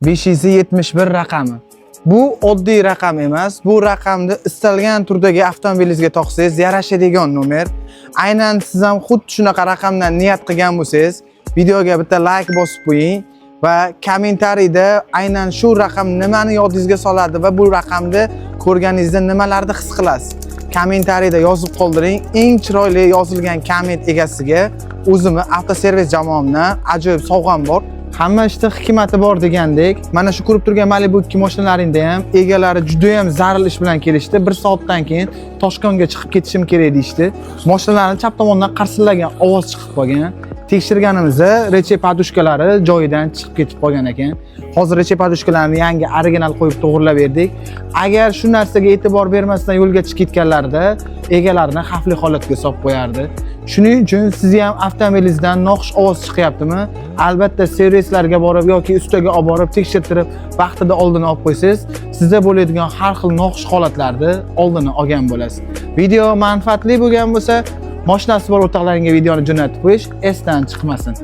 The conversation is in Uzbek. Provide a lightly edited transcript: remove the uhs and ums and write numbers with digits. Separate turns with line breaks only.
571 raqami. Bu oddiy raqam emas. Bu raqamni istalgan turdagi avtomobilingizga taqsangiz yarashadigan nomer. Aynan siz ham xuddi shunaqa raqamdan niyat qilgan bo'lsangiz, videoga bitta like bosib qo'ying va kommentariyda aynan shu raqam nimani yodingizga soladi va bu raqamni ko'rganingizda nimalarni his qilasiz? Kommentariyda yozib qoldiring. Eng chiroyli yozilgan komment egasiga o'zimni avtoservis jamoamdan ajoyib sovg'am bor. Hamma ishda hikmati bor degandek, mana shu ko'rib turgan Malibu 2 mashinalaringda ham egalari juda ham zaril ish bilan kelishdi. 1 soatdan keyin Toshkentga chiqib ketishim kerak deydi. Mashinalarning chap tomonidan qarsillagan ovoz chiqib qolgan. Tekshirganimizda reche podushkalari joyidan chiqib ketib qolgan ekan. Hozir reche podushkalarni yangi original qo'yib to'g'rilab berdik. Agar shu narsaga e'tibor bermasdan yo'lga chiqib ketganlarida egalarni xavfli holatga solib qo'yardi. Shuning uchun sizga ham avtomobilingizdan noxush ovoz chiqyaptimi? Albatta servislarga borib yoki ustaga olib borib tekshirtirib, vaqtida oldini olib qo'ysangiz, sizda bo'ladigan har xil noxush holatlarni oldini olgan bo'lasiz. Video manfaatli bo'lgan bo'lsa, mashinasi bor o'rtoqlaringga videoni jo'natib qo'yish esdan chiqmasin.